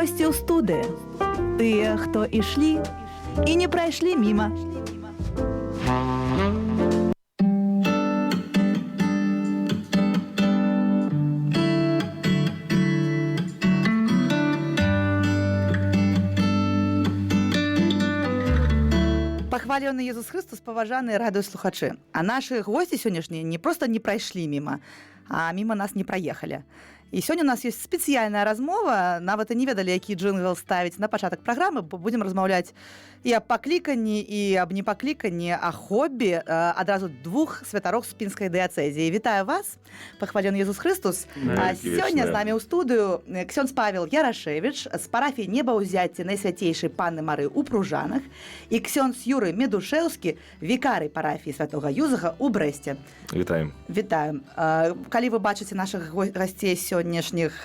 Гости ў студыі. Тыя, хто ішлі і не прайшлі міма. Пахвалёны Езус Христос, паважаныя радыёслухачы. А нашы госці сённяшнія не проста не прайшлі міма, а міма нас не праехалі. І сёння у нас ёсць спецыяльная размова, нават і не ведалі, які джынгл ставіць на пачатак праграмы, бо будзем размаўляць і аб пакліканні, і аб непакліканні, а хобі адразу двух святароў з пінскай дыяцэзіі. Вітаю вас, пахвалёны Езус Христос. Сёння з намі ў студыю ксёндз Павел Ярашевіч з парафіі Небаўзяцця Найсвяцейшай Панны Мары ў Пружанах і ксёндз Юрый Медушэўскі, вікарый парафіі Святога Юзаха ў Брэсце. Вітаем. Вітаем. Калі вы бачыце нашых гасцей сённяшніх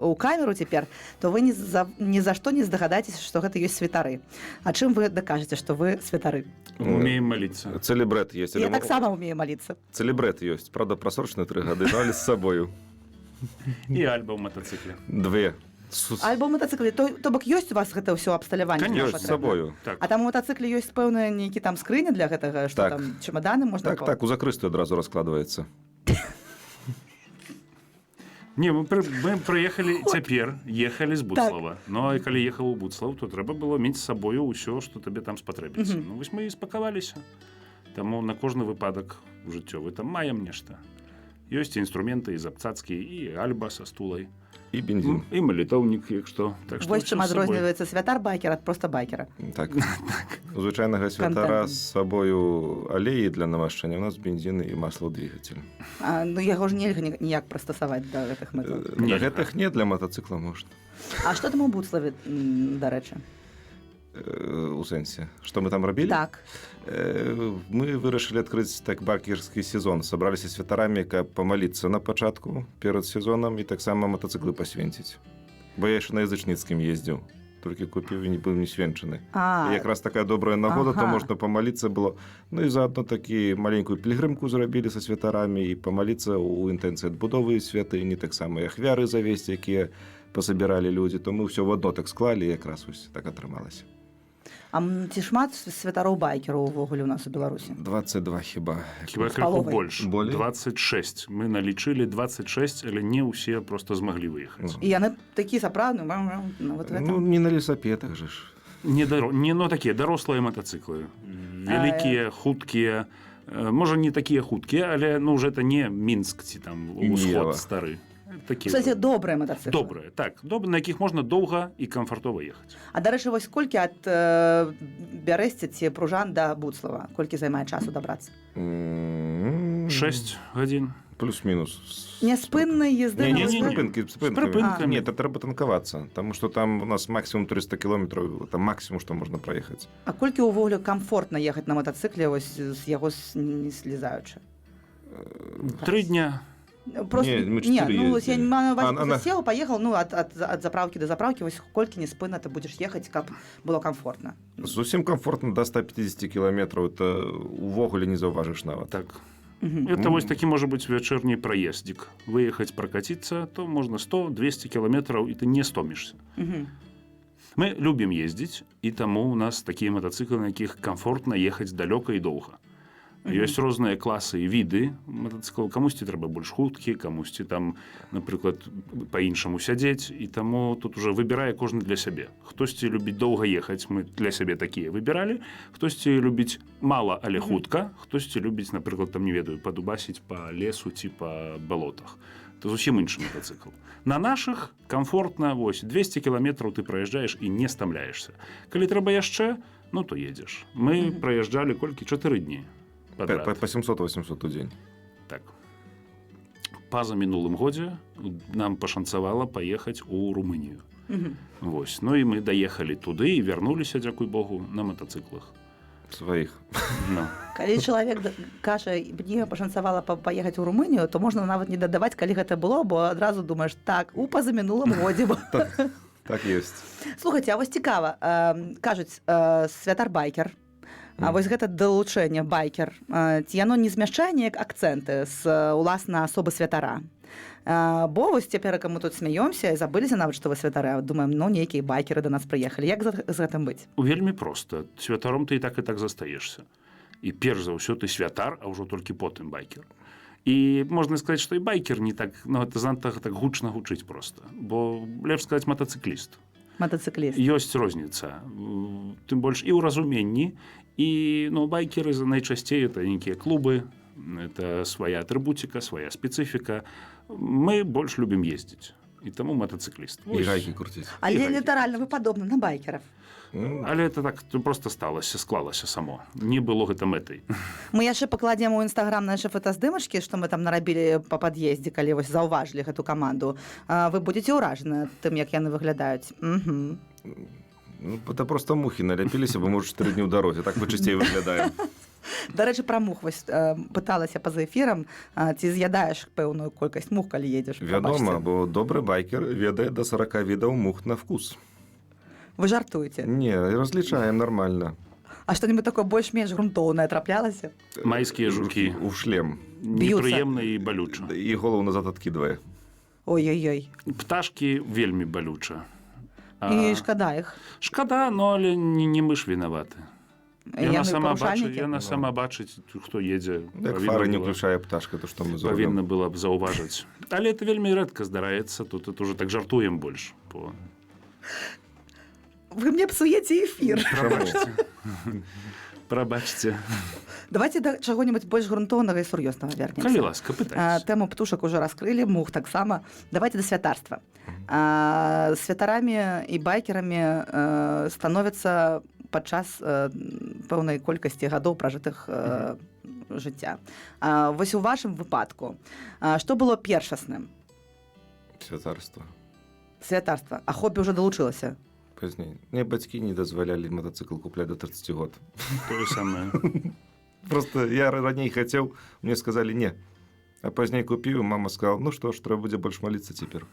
у камеру цяпер, то вы ні за што не здагадаецеся, што гэта ёсць святары. А чым вы дакажаце, што вы святары? Умеем молиться. Целебрэт есть. Я таксама умею молиться. Целебрэт есть. Правда, просроченные 3 года, но с собою. И альба ў матацыкле. 2. Альбо ў матацыкле. То бок ёсць у вас гэта ўсё абсталяванне? Ёсць з собою. Так. А там у матацыкле ёсць пэўныя нейкі там скрыні для гэтага, што Так. там чемаданы можна? Так, у закрыстую адразу раскладывается. Не, мы прыехалі цяпер, ехалі з Буцлава. Но і калі ехаў у Буцлав, то трэба было мець з сабою ўсё, што табе там спатрэбіцца. Ну, вось мы і спакаваліся. Таму на кожны выпадак жыццёвы там маем нешта. Ёсць інструменты і запцацкі, і альба са стулай. І бензин. І малітоўнік, як што. Так што Вось чым адрозніваецца святар байкер ад проста байкера. Так. У звычайнага святара з сабою алеі для намашчання, у нас бензин і маслодвигатель. Ну яго ж нельга ніяк прыстасаваць да гэтых мэтаў. Для гэтых не, для матацыкла можна. А што там у Буцлаве, дарэчы? У сэнсе. Што мы там рабілі? Так. Мы вырашылі адкрыць так байкерскі сезон. Сабраліся святарамі, каб памаліцца на пачатку перад сезонам і таксама матацыклы пасвенціць. Бо я яшчэ на язычніцкім ездзіў. Толькі купіў і не быў не свенчаны. Якраз такая добрая нагода, то можна памаліцца было. Ну і заадно такі маленькую пілігрымку зрабілі са святарамі і памаліцца ў інтэнцыі адбудовы святыні, таксама і ахвяры завесці, якія пасабіралі людзі. То мы ўсё в адно так склалі, і якраз вось так атрымалася. А ці шмат святароў байкераў увогуле ў нас у Беларусі? 22 хіба. Хіба крыху больш. Болей? 26. Мы налічылі 26, але не ўсе просто змаглі выехаць. І яны такі сапраўдны, вот гэта. Ну, не на лесапедах же ж. Не такія дарослыя матацыклы. Вялікія, хуткія. Можа, не такія хуткія, але ну, уже это не Мінск ці там усход стары. Кстати, добрыя матацыклы. Добрыя, так. На якіх можна доўга і камфартова ехаць. А, дарэчы, вось колькі ад Бярэсця ці Пружан да Буцлава? Колькі займае часу дабрацца? 6 гадзін. Плюс-мінус. Няспыннай езды? Не, спынкі. Прыпынкамі. Нет, трэба танкавацца, таму што там у нас максімум 300 кілометраў, там максімум, што можна праехаць. А колькі ўвогуле комфортна ехаць на матацыкле, вось з яго не слізаючы? 3 дня. Просто, не, мы 4 ну, ездили. я не могу, сел, поехал, ну, от заправки до заправки, вось колькі не спынна ты будешь ехать, каб было комфортно. Зусім комфортно до 150 кілометраў, это увогуле не заўважыш нават. Так. Это вось такі можа быць вечерні праездзік. Выехаць пракаціцца, то можна 100-200 кіламетраў, і ты не стомішся. Мы любім ездзіць, і таму у нас такія матацыклы, на якіх комфортна ехаць далёка і доўга. Ёсць розныя класы і віды матацыклаў. Камусьці трэба больш хуткі, камусьці там, напрыклад, па-іншаму сядзець, і таму тут уже выбірае кожны для сябе. Хтосьці любіць доўга ехаць, мы для сябе такія выбіралі, хтосьці любіць мала, але хутка, хтосьці любіць, напрыклад, там, не ведаю, падубасіць па лесу ці па балотах. Это зусім іншы матацыкл. На нашых комфортна, вось, 200 кіламетраў ты праязджаеш і не стамляешся. Калі трэба яшчэ, ну то едзеш. Мы праязджалі колькі? 4 дні. По 700-800 у дзень. Так. Па-за мінулым годзе нам пашанцавала паехаць у Румынію. Вось. Ну і мы даехалі туды і вярнуліся, дзякуй Богу, на матацыклах. Сваіх. No. Калі чалавек кажа, мне пашанцавала паехаць у Румынію, то можна нават не дадаваць, калі гэта было, бо адразу думаеш, так, у пазамінулым годзе. Так ёсць. Слухайце, а вось цікава, кажуць, святар байкер, А вось гэта далучэнне байкер, ці яно не змяшчае неяк акцэнты з уласна асобы святара? Бо вось цяперака мы тут смяёмся і забыліся нават, што вы святары, думаем, ну, нейкія байкеры да нас прыехалі. Як з гэтым быць? Вельмі проста. Святаром ты і так застаешься. І перш за ўсё ты святар, а ўжо толькі потым байкер. І можна сказаць, што і байкер не так, ну, это занадта так гучна гучыць проста. Бо лепш сказаць матацыкліст. Матацыкліст. Ёсць розніца. Тым больш і ў разуменні, і ну, байкеры найчасцей это нейкія клубы, это свая атрыбуціка, свая спецыфіка. Мы больш любім ездзіць. І таму матацыкліст. І гайкі круціць. Але літаральна вы падобны на байкеров. Але это так просто сталася, склалася само. Не было гэта мэтай. Мы яшчэ пакладзем у Інстаграм нашы фотаздымачкі, што мы там нарабілі па пад'ездзе, калі вось заўважылі гэту каманду. Вы будзеце ўражаны тым, як яны выглядаюць. Угу. Ну, это просто мухі наляпіліся, бо, можа, 4 дні ў дарозе. Так мы часцей выглядаем. Дарэчы, пра мух вось пыталася па-за эфірам, ці з'ядаеш пэўную колькасць мух, калі едзеш? Вядома, бо добры байкер ведае да 40 відаў мух на вкус. Вы жартуеце? Не, разлічаем нормально. А што-нибудь такое больш-менш грунтоўнае траплялася? Майскія жукі. У шлем. Непрыемна і балюча. І голову назад адкідвае. Ой-ой-ой. Пташкі вельмі балюча. І шкада іх. Шкада, но але не мы ж вінаваты. Яна Яны сама бачыць, хто едзе. Як фары не ўключае пташка, то што мы зробім? Павінна была б заўважыць. Але это вельмі рэдка здараецца. Тут это уже так жартуем больш. Вы мне псуеце эфір. Прабачце. Давайте да чаго-нибудь больш грунтоўнага і сур'ёзнага вернемся. Калі ласка, пытайся. Тэму птушак уже раскрылі, мух таксама. Давайте да святарства. Святарамі і байкерамі становяцца падчас пэўнай колькасці гадоў пражытых жыцця. Вось у вашым выпадку, што было першасным? Святарства. Святарства. А хобі ўжо далучылася? Пазней. Мне бацькі не дазвалялі матацыкл купляць до 30 год. Тое самае. Просто я раней хацеў, мне сказалі не. А пазней купіў, мама сказала, ну што ж, трэба будзе больш маліцца цяпер.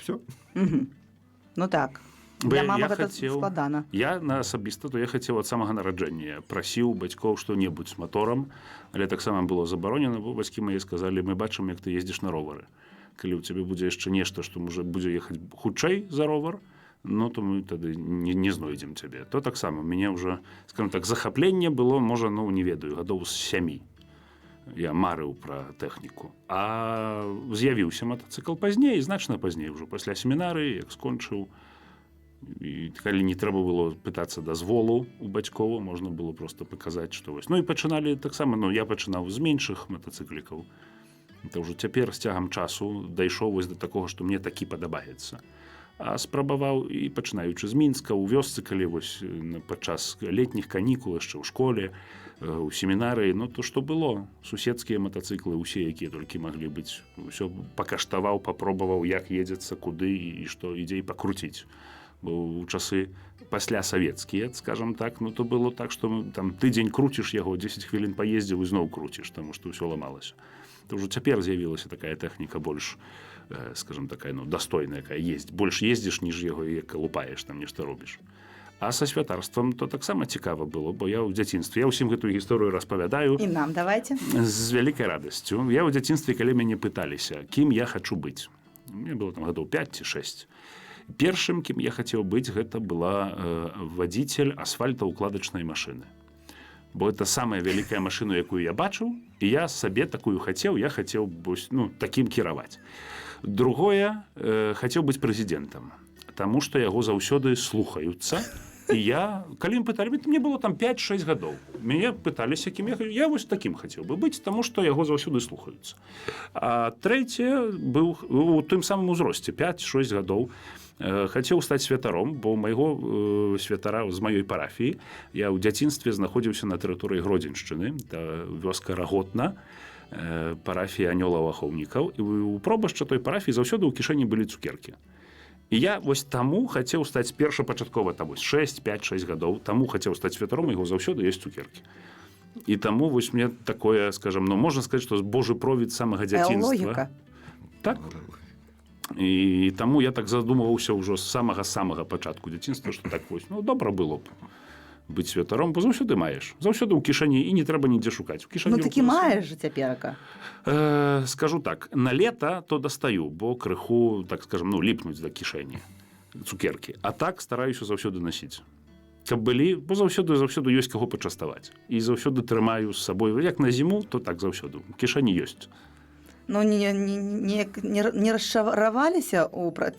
Всё. Ну так. Для мамы гэта складана. Я на асабіста, то я хацеў ад самага нараджэння. Прасіў бацькоў што-небудзь з маторам, але таксама было забаронена, бо бацькі мае сказалі, мы бачым, як ты ездзіш на ровары. Калі ў цябе будзе яшчэ нешта, што можа будзе ехаць хутчэй за ровар, ну, то мы тады не знойдзем цябе. То таксама. У мяне ўжо, скажем так, захапленне было, можа, ну, не ведаю, гадоў з 7. Я марыў пра тэхніку. А з'явіўся матацыкл пазней, значна пазней, ўжо пасля семінары, як скончыў. І калі не трэба было пытацца дазволу у бацькоў, можна было проста паказаць, што вось. Ну, і пачыналі таксама, ну, я пачынаў з меншых матацыклікаў. Это ўжо цяпер з цягам часу дайшоў вось да такога, што мне такі падабаецца. А спрабаваў і пачынаючы з Мінска, у вёсцы, калі вось падчас летніх канікул яшчэ ў школе, у семінарыі, ну то што было? Суседскія матацыклы, усе, якія толькі маглі быць. Усё пакаштаваў, папробаваў, як едзецца, куды і што ідзе і пакруціць. Бо ў часы пасля савецкія, скажам так, ну то было так, што там тыдзень круціш яго, 10 хвілін паездзіў і зноў круціш, таму што ўсё ламалася. То ўжо цяпер з'явілася такая тэхніка больш, скажем, такая, ну, дастойная, якая ездзіць. Больш ездзіш, ніж яго, як лупаеш, там нешта робіш. А са святарствам то таксама цікава было, бо я ў дзяцінстве, я ўсім гэтую гісторыю распавядаю. І нам давайте. З вялікай радасцю. Я ў дзяцінстве, калі мяне пыталіся, кім я хачу быць. Мне было там гадоў 5 ці 6. Першым, кім я хацеў быць, гэта была вадзіцель асфальтаўкладачнай машыны. Бо это самая вялікая машына, якую я бачыў, і я сабе такую хацеў, я хацеў, ну, такім кіраваць. Другое, хацеў быць прэзідэнтам, таму што яго заўсёды слухаюцца. І я, калі ім пыталі, мне было там 5-6 гадоў. Мяне пыталіся, кім я вось такім хацеў бы быць, таму што яго заўсёды слухаюцца. А трэцяе быў у тым самым узросце, 5-6 гадоў. Хацеў стаць святаром, бо майго святара з маёй парафіі я ў дзяцінстве знаходзіўся на тэрыторыі Гродзеншчыны, вёска Раготна, парафія анёлаў-ахоўнікаў, і у пробашча той парафіі заўсёды ў кішэні былі цукеркі. І я вось таму хацеў стаць першапачаткова, там 6-5-6 гадоў, таму хацеў стаць святаром, яго заўсёды ёсць цукеркі. І таму вось мне такое, скажам, ну можна сказаць, што Божы провід самага дзяцінства. Логіка. Так? І таму я так задумваўся ўжо з самага пачатку дзяцінства, што так вось, ну добра было б быць святаром, бо заўсёды маеш. Заўсёды ў кішэні і не трэба нідзе шукаць. У кішэні Ну такі руку маеш жа цяперака. Скажу так, на лета то дастаю, бо крыху, так скажем, ну, ліпнуць да кішэні цукеркі. А так стараюся заўсёды насіць. Каб былі, бо заўсёды ёсць каго пачаставаць. І заўсёды трымаю з сабой, як на зіму, то так заўсёды. У кішэні ёсць. Ну, не расчараваліся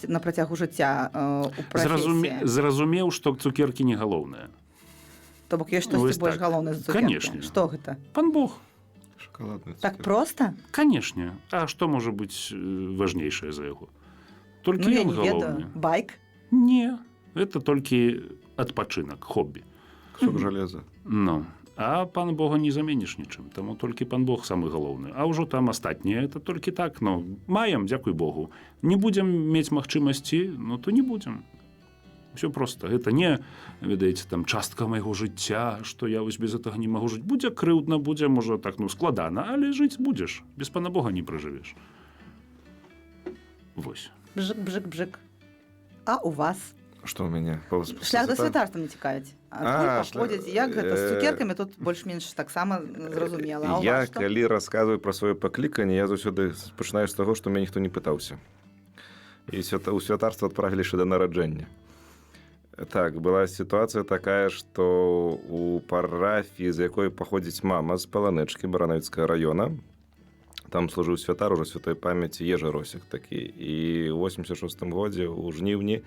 на працягу жыцця у прафесіі? Зразумеў, што цукеркі не галоўнае. То бок ёсць штосьці больш галоўнае за цукеркі? Канешне. Што гэта? Пан Бог. Шакаладная Так цукерка. проста? Канешне. А што можа быць важнейшае за яго? Толькі Ну, я ён не ведаю. галоўны. Байк? Не, это толькі адпачынак, хоббі. Кусок железа. Ну, а пан Бога не заменіш нічым, таму толькі пан Бог самы галоўны. А ўжо там астатняе, это толькі так, ну, маем, дзякуй Богу. Не будзем мець магчымасці, ну, то не будзем. Все просто. Гэта не, ведаеце, там, частка майго жыцця, што я вось без гэтага не магу жыць. Будзе крыўдна, будзе, можа, так, ну, складана, але жыць будзеш. Без пана Бога не пражывеш. Вось. Бжык-бжык-бжык. А у вас? Што ў мяне? Шлях да святарства не цікавіць. Адкуль паходзіць, як гэта з цукеркамі, тут больш-менш таксама зразумела. А у Я, вас што? калі расказваю пра сваё пакліканне, я заўсёды пачынаю з таго, што мяне ніхто не пытаўся. І у святарства адправілі яшчэ да нараджэння. Так, была сітуацыя такая, што у парафіі, з якой паходзіць мама з Паланэчкі Барановіцкага раёна, там служыў святар ужо святой памяці Ежа Росік такі. І ў 86-м годзе, у жніўні,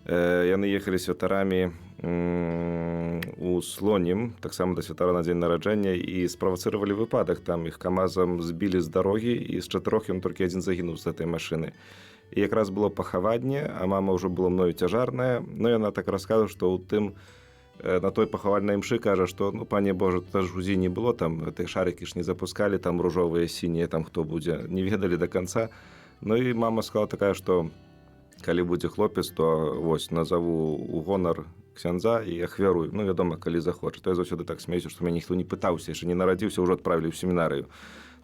яны ехалі святарамі у Слонім, таксама да святара на дзень нараджэння, і справацыравалі выпадак. Там іх камазам збілі з дарогі, і з 4 ён толькі адзін загінуў з гэтай машыны. І якраз было пахаванне, а мама ўжо была мною цяжарная. Ну, яна так расказвала, што ў тым, на той пахавальнай імшы кажа, што, ну, пане Божа, тут аж УЗІ не было, там тыя шарыкі ж не запускалі, там ружовыя, сінія, там хто будзе, не ведалі да канца. Ну, і мама сказала такая, што калі будзе хлопец, то вось назову у гонар ксяндза і ахвярую. Ну, вядома, калі захоча. То я заўсёды так смеюся, што мяне ніхто не пытаўся, яшчэ не нарадзіўся, ўжо адправілі ў семінарыю.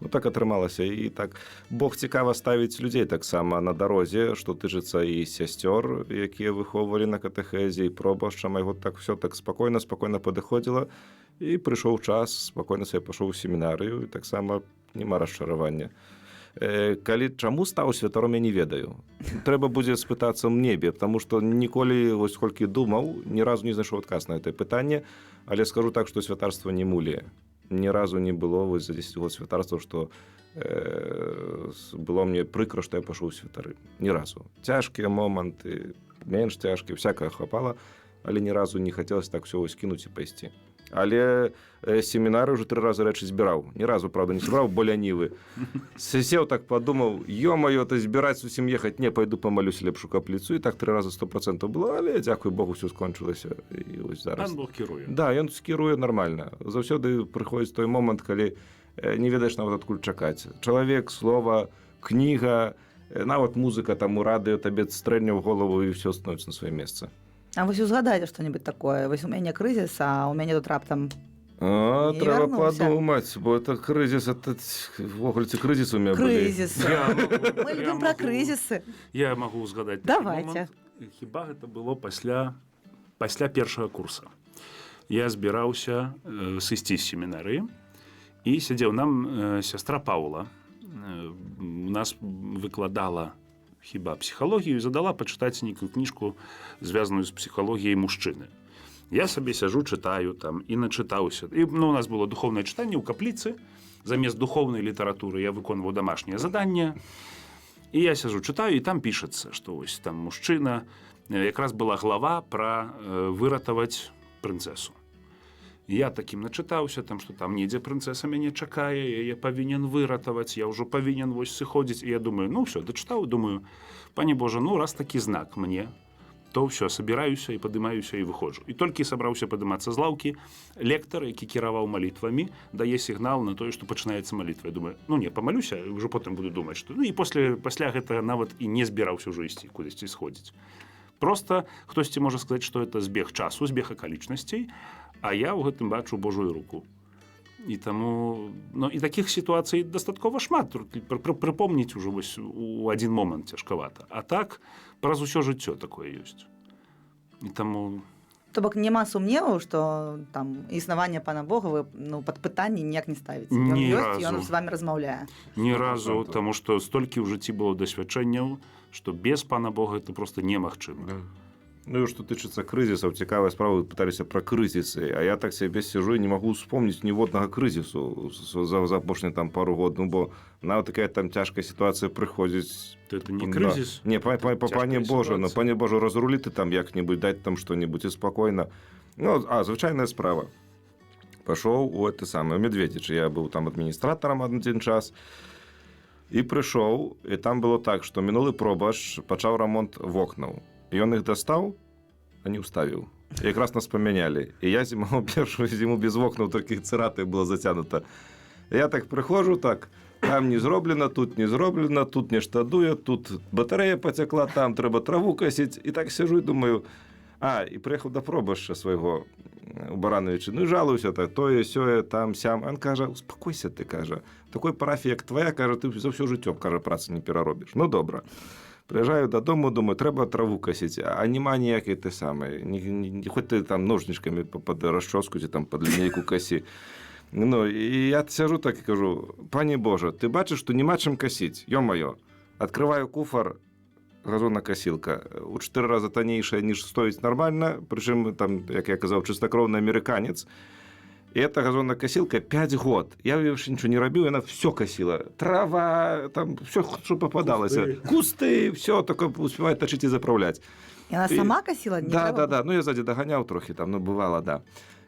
Ну, так атрымалася. І так Бог цікава ставіць людзей таксама на дарозе, што тычыцца і сясцёр, якія выхоўвалі на катэхезе, і пробашча майго, так все так спакойна падыходзіла. І прыйшоў час, спакойна сабе пашоў у семінарыю, і таксама няма расчаравання. Чаму стаў святаром, я не ведаю. Трэба будзе спытацца ў небе, таму што ніколі, вось колькі думаў, ні разу не знайшоў адказ на гэтае пытанне, але скажу так, што святарства не мулее. Ні разу не было вось за 10 год святарства, што было мне прыкра, што я пашоў у святары. Ні разу. Цяжкія моманты, менш цяжкія, всякае хапала, але ні разу не хацелася так усё скінуць і пайсці. Але семінары ўжо 3 разы рэчы збіраў. Ні разу, правда, не збіраў, бо лянівы. Сеў так падумаў, ё-маё, то збіраць усім ехаць, не, пайду памалюся лепш у капліцу, і так 3 разы 100% было, але, дзякуй Богу, ўсё скончылася. І вось зараз. Пан Бог кіруе. Да, ён скіруе нармальна. Заўсёды прыходзіць той момант, калі не ведаеш нават адкуль чакаць. Чалавек, слова, кніга, нават музыка там у радыё табе стрэльне ў голову, і ўсё становіцца на сваё месца. А вось узгадайце што-небудзь такое. Вось у мяне крызіс, а у мяне тут раптам не Трэба вярнуўся. падумаць, бо это крызіс, ввогуле ці крызіс у мяне былі. Крызісы. Мы любім пра крызісы. Я магу ўзгадаць. Давайте. Хіба гэта было пасля першага курса. Я збіраўся сысці з семінарыі, і сядзеў нам сястра Паўла. У нас выкладала хіба псіхалогію, і задала пачытаць нейкую кніжку, звязаную з псіхалогіяй мужчыны. Я сабе сяжу, чытаю там і начытаўся. І, ну, у нас было духоўнае чытанне ў капліцы. Замест духоўнай літаратуры я выконваў дамашняе заданне. І я сяжу, чытаю, і там пішацца, што вось там мужчына. Якраз была глава пра выратаваць прынцэсу. Я такім начытаўся, там, што там недзе прынцэса мяне чакае, яе павінен выратаваць, я ўжо павінен вось сыходзіць. І я думаю, ну ўсё, дачытаў, думаю, пане Божа, ну раз такі знак мне, то ўсё, сабіраюся і падымаюся і выходжу. І толькі сабраўся падымацца з лаўкі, лектар, які кіраваў малітвамі, дае сігнал на тое, што пачынаецца малітва. Я думаю, ну не, памалюся, ўжо потым буду думаць, што... Ну і пасля гэтага нават і не збіраўся ўжо ісці, кудысьці сходзіць. Просто хтосьці можа сказаць, што это збег часу, збег акалічнасцей, а я ў гэтым бачу Божую руку. І таму, ну, і такіх сітуацый дастаткова шмат. Прыпомніць ужо вось у адзін момант цяжкавата. А так, праз усё жыццё такое ёсць. І таму То бок няма сумневаў, што там існаванне пана Бога вы пад пытанне ніяк не ставіце. Ён Ні ёсць, і разу. ён з вами размаўляе. Ні разу, 100%. таму што столькі ў жыцці было дасвядчэнняў, што без пана Бога это просто немагчыма. Да. Ну и что тычыцца крызісаў, цікавая справа, вы пыталіся пра крызісы, а я так себе сижу и не могу вспомнить ніводнага крызісу за апошнія там пару год, ну бо нават такая там цяжкая ситуация прыходзіць. То это не Да. кризис. Не, пане Боже, ну ситуация. пане Боже, разрули ты там як-нибудь, дать там что-нибудь и спокойно. Ну, звычайная справа. Пошел у это самое Медведича. Я был там администратором один час. И пришел, и там было так, что минулый пробаш пачаў ремонт вокнаў. Ён их достал, а не уставил. И как раз нас поменяли. И я зимовал первую зиму без вокнаў, только циратой было затянуто. Я так прихожу, так, там не зроблено, тут нешта дуе, тут батарея потекла, там треба траву косить. И так сижу и думаю, и приехал до пробаша своего у Барановича, ну и жалуюся, так, тое, сёе, там, сям. Он каже, успокойся ты, каже, такой парафії, як твоя, каже, ти за все життя, каже, праці не переробиш. Ну, добре. Приїжджаю додому, думаю, треба траву косити, а нема ніякої те саме. Хоч ти там ножничками під розчоску, там під лінійку косі. Ну, і я сижу так і кажу, пані Боже, ти бачиш, що нема чим косити, йо-моє. Відкриваю куфар, газонокосилка у 4 рази тонейшая, ніж стоїть нормально, причому там, як я казав, чистокровний американець. И эта газонокосилка 5 год. Я вообще ничего не робил, она все косила. Трава, там все, что попадалось. Кусты, все, только успевает точить и заправлять. І вона сама косила? Не треба було? Да. Ну, я сзади доганял трохи, там, ну, бывало, да.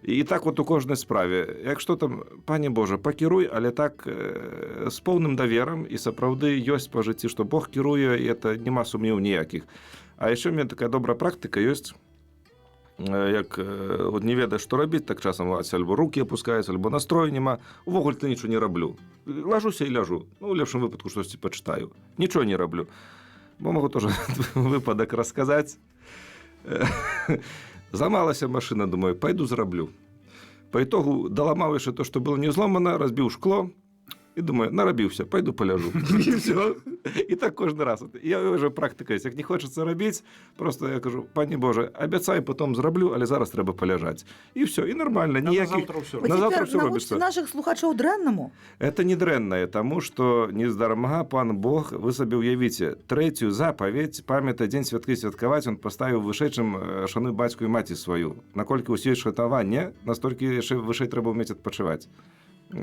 І так от у кожній справі. Якщо там, пані Боже, покеруй, але так з повним довіром і сапраўды ёсць по житті, що Бог керує, і це нема сумнів ніяких. А ще в мене така добра практика ёсць, як от не ведаеш, што рабіць, так часам альбо руки опускаюцца, альбо настрою нема, увогуле то нічого не раблю. Ложуся і ляжу. Ну, у лепшым выпадку штосьці пачытаю. Нічого не раблю. Бо могу тоже выпадок расказаць. Замалася машина, думаю, пойду зараблю. По итогу доламаў яшчэ то, что было не зломано, разбіў шкло, и думаю, нарабіўся, пойду поляжу. И все. И так кожны раз. Я уже практика есть. Як не хочется робить, просто я кажу, пані Боже, обяцай, потом зраблю, але зараз треба поляжать. И все, и нормально. На завтра все Ви На завтра тепер все навучите робиться. наших слухачоў дрэннаму? Это не дрэннае, тому что нездарма пан Бог, вы сабе уявіце, трэцюю запаведь, памятай дзень святкі святкаваць, он паставіў вышэйчым шануй бацьку і маці сваю. Наколькі ўсё шатаванне, настолькі яшчэ вышэй трэба ўмець адпачываць.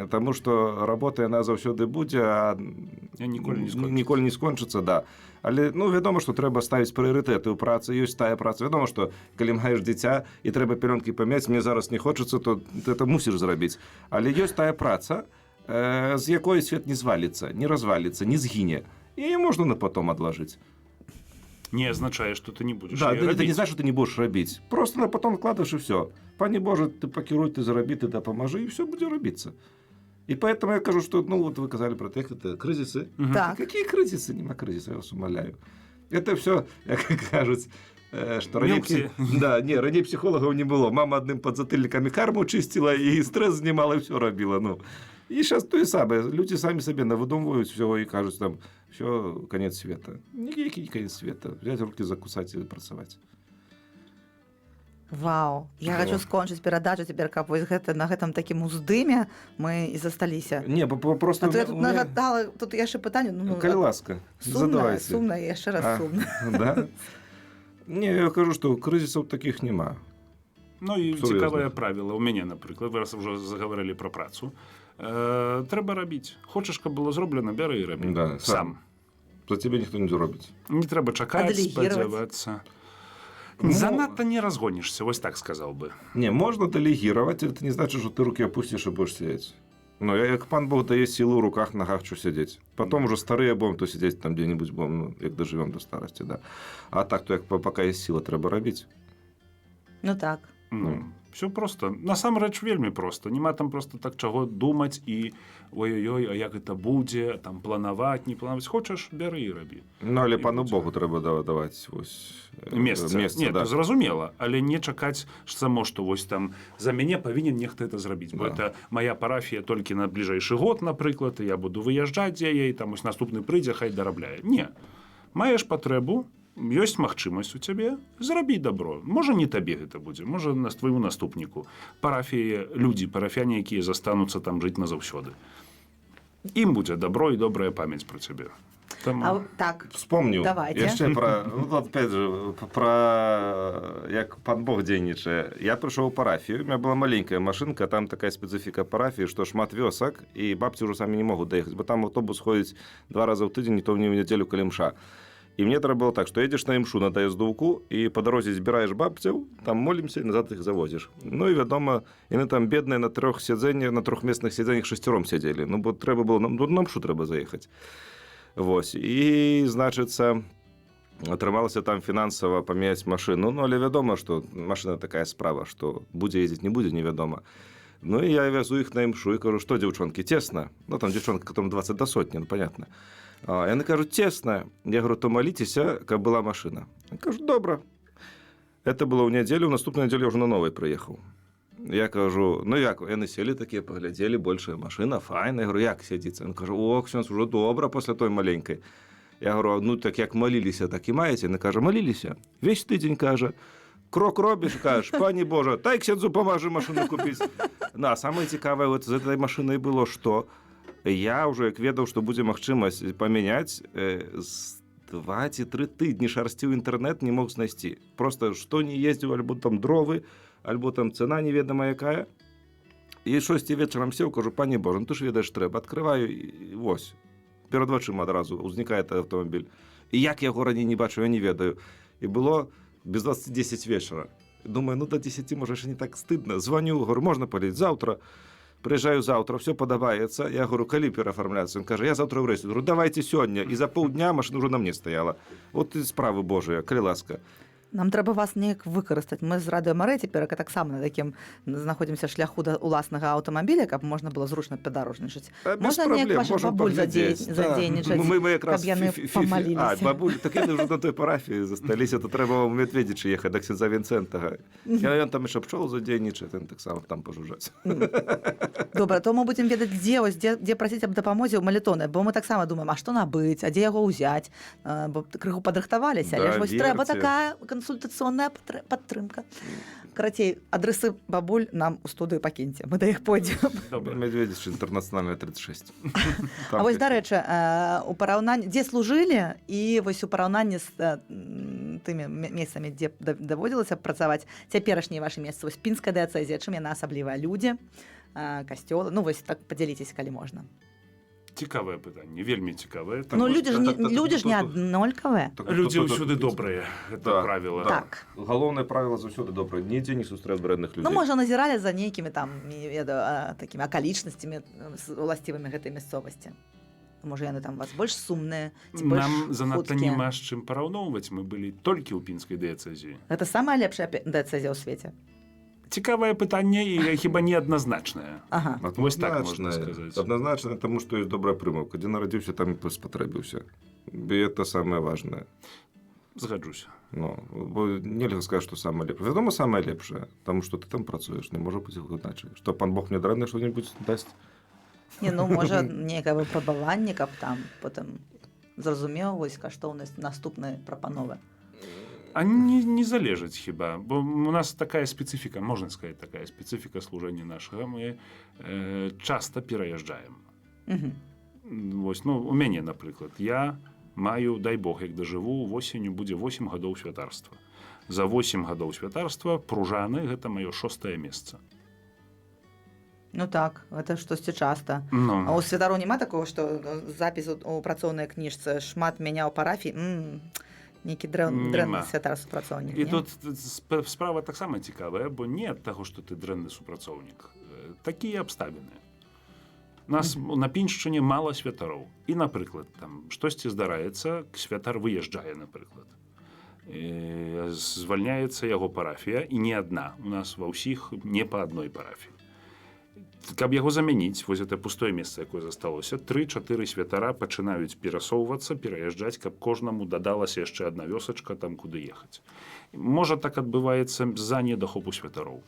Таму што работа яна заўсёды будзе, а ніколі не скончыцца, да. Але, ну, вядома, што трэба ставіць прыярытэты ў працы, ёсць тая праца. Вядома, што калі маеш дзіця і трэба пялёнкі памяць, мне зараз не хочацца, то ты это мусіш зрабіць. Але ёсць тая праца, з якой свет не зваліцца, не разваліцца, не згіне. І яе можна на потом адлажыць. Не означает, что ты не будешь. Да, это не значит, что ты не будешь робить. Просто на потом откладываешь и все. Пане Боже, ты покеруй, ты зараби, ты допоможи, и все будет робиться. И поэтому я кажу, что, ну, вот вы сказали про тех, это кризисы. Так. Какие кризисы? Нема кризиса, я вас умоляю. Это все, как кажуть, что ранее... Да, не, ранее психологов не было. Мама одним подзатыльниками карму чистила, и стресс снимала, и все робила. Ну. И сейчас то и самое. Люди сами себе навыдумывают все и кажут, там, все, конец света. Никакий конец света. Взять руки, закусать и працаваць. Вау, я хочу скончыць перадачу цяпер, каб вось гэта на гэтым такім уздыме мы і засталіся. Не, просто... А то я тут нагадала, тут яшчэ пытанне, ну, калі ласка, задавайся. Сумна, яшчэ раз сумна. Да? Не, я кажу, што крызісаў такіх няма. Ну і цікавае правіла. У мяне, напрыклад, вы раз уже заговорили про працу. Трэба рабіць. Хочаш, каб было зроблена, бяры і рабі. Да, сам. За тебе ніхто не зробіць. Не трэба чакаць, спадзявацца. Занадто не разгонишься, вот так сказал бы. Не, можно делегировать, это не значит, что ты руки опустишь и будешь сидеть. Но як пан Бог дае силу в руках, ногах, что сидеть. Потом уже старые будем, то сидеть там где-нибудь будем, ну, як доживем до старости, да. А так, то як пока есть сила, треба робить. Ну так. Все просто. Насамрэч вельмі просто. Нема там просто так чаго думаць і ой-ой-ой, а як гэта будзе, там планаваць, не планаваць. Хочаш, бяры і рабі. Ну, але пану Богу трэба даваць вось месца. Нет, да. Зразумела, але не чакаць само, што вось там за мяне павінен нехта это зрабіць. Бо это моя парафія толькі на бліжэйшы год, напрыклад, і я буду выязджаць з яе, і там вось наступны прыйдзе, хай дарабляе. Не. Маеш патрэбу, ёсць магчымасць у цябе, зрабі добро. Можа, не табе гэта будзе, можа, на твайму наступніку. Парафіі, людзі, парафяне, якія застануцца там жыць назаўсёды. Ім будзе добро і добрая памяць про цябе. Там... Так, Вспомню. Давайте. Яшчэ про, ну, опять же, про як пан Бог дзейнічае. Я прыйшоў у парафію, у меня была маленькая машинка, там такая спецыфіка парафіі, што шмат вёсак, і бабці ўжо самі не могуць даехаць, бо там аўтобус ходзіць 2 раза ў тыдзень, і то мне ў нядзелю, калі мша. І мне трэба было так, што едзеш на імшу на даездоўку, і па дарозе збіраеш бабцяў, там молімся, і назад іх завозіш. Ну і, вядома, яны там бедныя на 3 сядзеннях, на 3-месных сядзеннях 6 сядзелі. Ну, бо трэба было, на мшу трэба заехаць. Вось. І, значыцца, атрымалася там фінансава памяняць машыну. Ну, але вядома, што машына такая справа, што будзе ездзіць, не будзе, невядома. Ну, і я вязу іх на імшу і кажу, што, дзяўчонкі, цесна? Ну, там дзяўчонка, которым 20 до сотні, ну, понятно. А яны кажуць, цесна. Я говорю, то маліцеся, каб была машына. Я кажу, добра. Это было ў нядзелю, ў наступную нядзелю я ўжо на новай прыехаў. Я кажу, ну як, яны селі такія, паглядзелі, большая машына, файна. Я говорю, як сядзіцца? Яны кажу, о, ксёндз, ужо добра пасля той маленькай. Я говорю, ну так як маліліся, так і маеце. Яны кажа, маліліся. Весь тыдзень, кажа, крок робіш, кажаш, пані Божа, тай ксёндзу памажы машыну купіць. Ну, а самае цікавае вот з гэтай машынай было, што я ўжо, як ведаў, што будзе магчымасць памяняць, з 2 ці 3 тыдні шарсціў інтэрнэт не мог знайсці. Просто што не ездзіў, альбо там дровы, альбо там цена неведома якая. І 6 вечарам сеў, кажу, пані Божа, ну ты ж ведаеш, трэба. Адкрываю, і вось. Перад вачыма адразу узнікае аўтамабіль. І як яго раней не бачу, я не ведаю. І было без 20:10 вечара. Думаю, ну до 10 можа яшчэ не так стыдна. Звоню, говорю, можна паліць заўтра. Прыязджаю заўтра, все падабаецца. Я говорю, калі перафармляцца? Ён кажа, я заўтра ў рэйсе. Говорю, давайте сёння. І за паўдня машына ўжо на мне стаяла. Вот і справы Божыя, калі ласка. Нам трэба вас неяк выкарыстаць. Мы з радыё Марэ цяпер таксама на такім знаходзімся шляху да уласнага аўтамабіля, каб можна было зручна падарожнічаць. Можна неяк вашых бабуль задзейнічаць, каб яны памаліліся. Бабуль, так яны ўжо на той парафіі засталіся, то трэба ў Медведзічы ехаць да ксяндза Вінцэнтага. Ён там яшчэ пчол задзейнічае, ён таксама там пажужаць. Добра, то мы будзем ведаць, дзе прасіць аб дапамозе ў малітоны, бо мы таксама думаем, а што набыць, а дзе яго ўзяць, бо крыху падрыхтаваліся, але ж вось трэба такая кансультацыйная падтрымка. Карацей, адрэсы бабуль нам у студыю пакіньце. Мы да іх пойдзем. Медведзіч інтэрнацыянальная 36. А вось, дарэчы, у параўнанні, дзе служылі, і вось у параўнанні з тымі месцамі, дзе даводзілася працаваць, цяперашнія вашы месцы, вось пінская дыяцэзія, чым яна асаблівая? Людзі, касцёлы, ну вось так падзяліцеся, калі можна. Цікавае пытанне, вельмі цікавае. Ну, людзі ж не аднолькавыя. Людзі ўсюды добрыя, гэта правіла. Так. Галоўнае правіла заўсёды добрае. Нідзе не сустрэць брэдных людзей. Ну, можа, назіралі за нейкімі там, не ведаю, такімі акалічнасцямі уласцівымі гэтай мясцовасці. Можа, яны там вас больш сумныя, ці больш Нам занадта хуткія. няма з чым параўноўваць. Мы былі толькі ў пінскай дыяцэзіі. Гэта самая лепшая дыяцэзія ў свеце. Цікавае пытанне і хіба неадназначнае. Ага. Вось так можна сказаць. Адназначна, таму што ёсць добрая прымаўка. Дзе нарадзіўся, там і спатрэбіўся. І это самае важнае. Згаджуся. Ну, бо нельга сказаць, што самае лепшае. Вядома, самае лепшае, таму што ты там працуеш, не можа быць іначай. Што пан Бог мне дрэнна што-небудзь дасць? Не, ну, можа, нейкае выпрабаванне, каб там потым зразумеў вось каштоўнасць наступнай прапановы. А не залежыць хіба, бо у нас такая спецыфіка, можна сказаць, такая спецыфіка служэння нашага, мы часта пераязджаем. Вось, ну, у мяне, напрыклад, я маю, дай Бог, як дажыву, восенню будзе 8 гадоў святарства. За 8 гадоў святарства Пружаны гэта маё 6-е месца. Ну так, гэта штосьці часта. Ну. А ў святару няма такого, што запіс у працоўнай кніжцы шмат мяняў парафій, нейкі дрэнны святар супрацоўнік. І тут справа таксама цікавая, бо не ад таго, што ты дрэнны супрацоўнік. Такія абставіны. У нас на Піншчыне мала святароў. І, напрыклад, там штосьці здараецца, святар выязджае, напрыклад. Звальняецца яго парафія, і не адна. У нас ва ўсіх не па адной парафіі. Каб яго замяніць, вось гэта пустое месца, якое засталося, 3-4 святара пачынаюць перасоўвацца, пераязджаць, каб кожнаму дадалася яшчэ адна вёсачка, там куды ехаць. Можа, так адбываецца з-за недахопу святароў.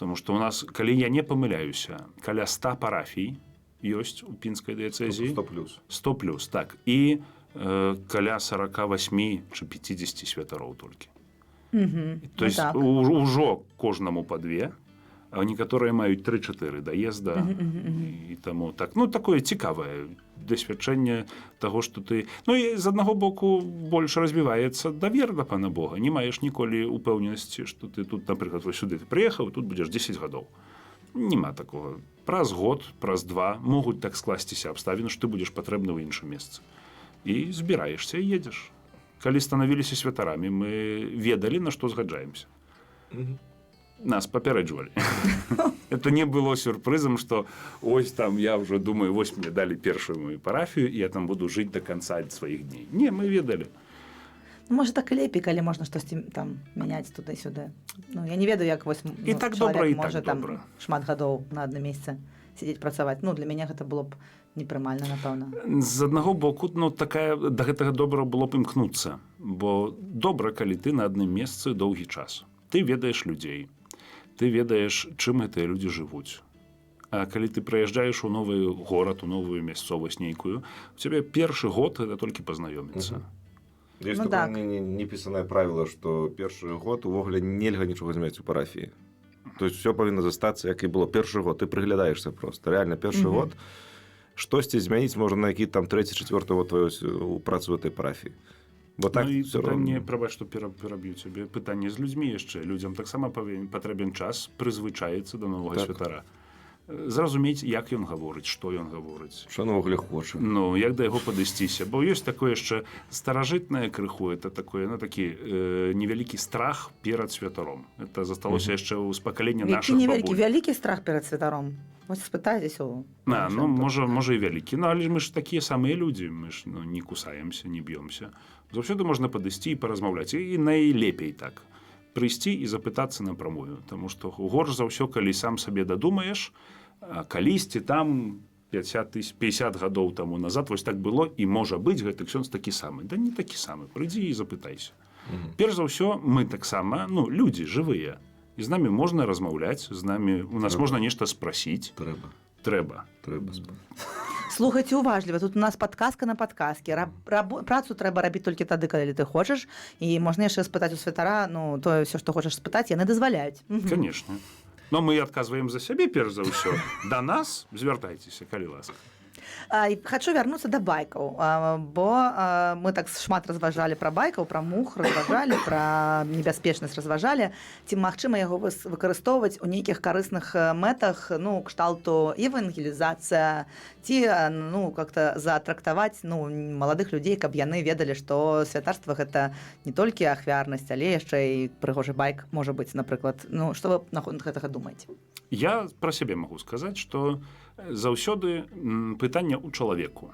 Таму што ў нас, калі я не памыляюся, каля 100 парафій ёсць у пінскай дыяцэзіі. 100+. 100+, так. І каля 48 чи 50 святароў толькі. То есть так. ужо кожнаму па две, а некаторыя маюць 3-4 даезда і таму так, ну такое цікавае дасвядчэнне таго, што ты, ну і з аднаго боку больш развіваецца давер да пана Бога, не маеш ніколі упэўненасці, што ты тут, напрыклад, вось сюды ты прыехаў, тут будзеш 10 гадоў. Нема такога. Праз год, праз 2 могуць так скласціся абставіны, што ты будзеш патрэбны ў іншым месцы. І збіраешся і едзеш. Калі станавіліся святарамі, мы ведалі, на што згаджаемся. Нас папярэджвалі. Это не было сюрпрызам, што ось там я ўжо думаю, вось мне далі першую мою парафію, і я там буду жыць да канца сваіх дней. Не, мы ведалі. Можа, так і лепей, калі можна штосьці там мяняць туды-сюды. Ну, я не ведаю, як вось І так добра, і можа так там добра. шмат гадоў на адным месцы сидзець працаваць. Ну, для мяне гэта было б непрымальна, напэўна. З аднаго боку, ну, такая, да гэтага добра было б імкнуцца, бо добра, калі ты на адным месцы доўгі час. Ты ведаеш людзей, ты ведаеш, чым гэтыя людзі жывуць. А калі ты прыязджаеш у новы горад, у новую мясцовасць нейкую, у цябе першы год гэта толькі пазнаёміцца. Есть Ну, такое так. непісанае правіла, што першы год увогуле нельга нічога змяняць у парафіі. То есть все павінна застацца, як і было першы год. Ты прыглядаешся просто. Реально, першы год штосьці змяніць можна на які там 3-4 год твою працу в этой парафіі. Бо так Ну і все пытанне, роўна. прабач, што пераб'ю цябе, пытанне з людзьмі яшчэ. Людзям таксама патрэбен час прызвычаіцца да новага Так. святара. Зразумець, як ён гаворыць, што ён гаворыць. Што навогуле хоча. Ну, як да яго падысціся. Бо ёсць такое яшчэ старажытнае крыху, это такое, ну, такі невялікі страх перад святаром. Это засталося яшчэ з пакалення Які нашых невялікі, бабуль. вялікі страх перад святаром. Вось спытайцеся у... Ну, можа і вялікі. Ну, але мы ж такія самыя людзі. Мы ж не кусаемся, не б'ёмся. Заўсёды можна падысці і паразмаўляць. І найлепей так. Прыйсці і запытацца напрамую. Таму што горш за ўсё, калі сам сабе дадумаеш, калісьці там 50 гадоў таму назад вось так было, і можа быць гэты ксёндз такі самы. Да не такі самы. Прыйдзі і запытайся. Перш за ўсё, мы таксама, ну, людзі жывыя. І з намі можна размаўляць, з намі у нас можна нешта спрасіць. Трэба. Слухайце уважліва, тут у нас падказка на падказке. Працу трэба рабіць толькі тады, калі ты хочаш, і можна яшчэ спытаць у святара, ну, тое ўсё, што хочаш спытаць, яны дазваляюць. Конечно. Но мы адказваем за сябе перш за ўсё. Да нас звяртайцеся, калі ласка. Хачу вярнуцца да байкаў, бо мы так шмат разважалі пра байкаў, пра мух разважалі, пра небяспечнасць разважалі, ці магчыма яго выкарыстоўваць у нейкіх карысных мэтах, ну, кшталту евангелізацыя, ці, ну, как-то затрактаваць, ну, маладых людзей, каб яны ведалі, што святарства гэта не толькі ахвярнасць, але яшчэ і прыгожы байк можа быць, напрыклад. Ну, што вы наконт гэтага думаеце? Я пра сябе магу сказаць, што заўсёды пытанне ў чалавеку.